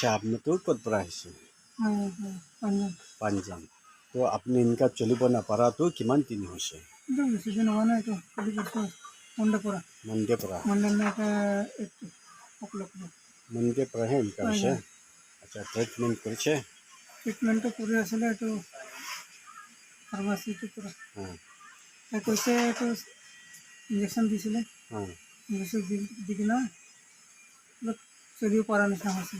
अच्छा आपने तो कत पड़ा है पांजाब तो आपने इनका चलिब ना पारा तो किमान दिन होशे मंडे पड़ा मंडे पड़ा है इनका विषय अच्छा ट्रीटमेंट करछे ট্রিটমেন্ট করে আসলে একটু ফার্মাসিতে পুরো हाँ কইছে একটু ইঞ্জেকশন দিছিল हाँ ইঞ্জেকশন দিকে না চলিও পারা না হয়েছে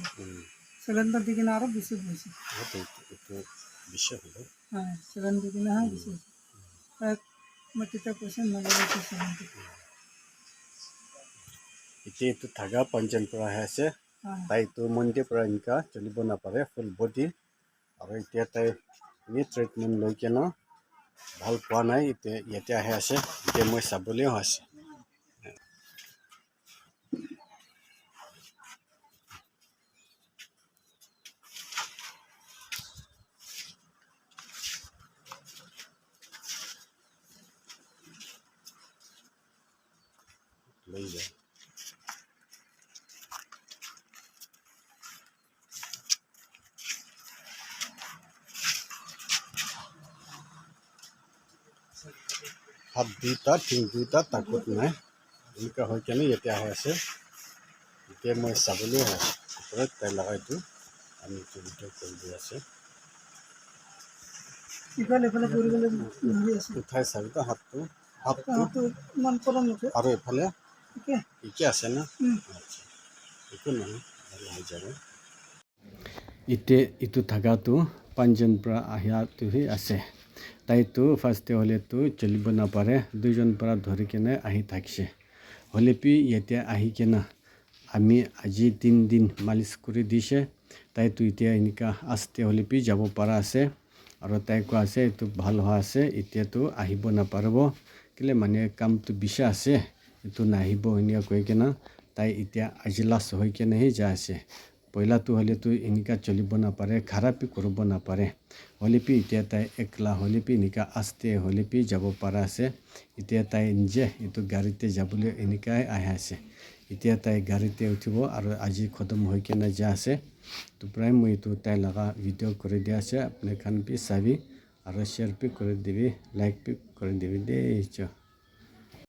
সিলিন্ডার দিকে না আরো বেশি হয়েছে तो विषय হলো হ্যাঁ সিলিন্ডার দিকে না হয় বেশি এক মাটিতে পয়সা না লাগে इते तो थागा पंजन पड़ा है से ताई तो मंडे पड़ा इनका चलिब ना पारे फुल बॉडी और इते ताई नि ट्रीटमेंट লৈ কেনে ভাল পোৱা নাই ইতে ইয়াতে আহে আছে ইতে মই চাবলৈও আছে লৈ যায় हाथ दुटा ठिंग दुटा ताकत নাই এনেকুৱা হৈ কেনে ইয়াতে আহে আছে এতিয়া মই চাবলৈ হয় ওপৰত তাই লগাইটো আমি ভিডিঅ' কৰি দি আছে ইফালে ইফালে কৰিবলৈ ধৰি আছে উঠাই চাবিতো হাতটো মান পৰা নুঠে আৰু এফালে ঠিকে ঠিকে আছে না আচ্ছা একো নহয় ভাল হৈ যাব ইতে ইটো থাকাটো পাঁচজন পৰা আহিয়াটোহি আছে তাইতো ফাৰ্ষ্টে হ'লেতো চলিব নাপাৰে দুইজন পৰা ধৰি কেনে আহি থাকিছে হ'লেপি ইয়াতে আহি কেনে আমি আজি 3 দিন মালিচ কৰি দিছে তাইতো এতিয়া এনেকা আস্তে হ'লেপি যাব পৰা আছে আৰু তাই কোৱা আছে এইটো ভাল হোৱা আছে এতিয়াতো আহিব নাপাৰিব কেলে মানে কামটো বিশা আছে এইটো নাহিব এনেকা কৈ কেনে তাই এতিয়া আজি লাষ্ট হৈ কেনেহে যায় আছে পইলাটো হ'লেতো এনেকা চলিব নাপাৰে খাৰাপি কৰিব নাপাৰে হ'লেপি এতিয়া তাই একলা হ'লেপি এনেকা আস্তে হ'লেপি যাব পৰা আছে এতিয়া তাই নিজে এইটো গাড়ীতে যাবলৈ এনেকাই আহি আছে এতিয়া তাই গাড়ীতে উঠিব আৰু আজি খতম হৈ কেনে যায় আছে তো প্ৰায় মই এইটো তাই লগা ভিডিঅ' কৰি দিয়া আছে আপুনি খান পি চাবি আৰু শ্বেয়াৰ পি কৰি দিবি লাইক পি কৰি দিবি দেই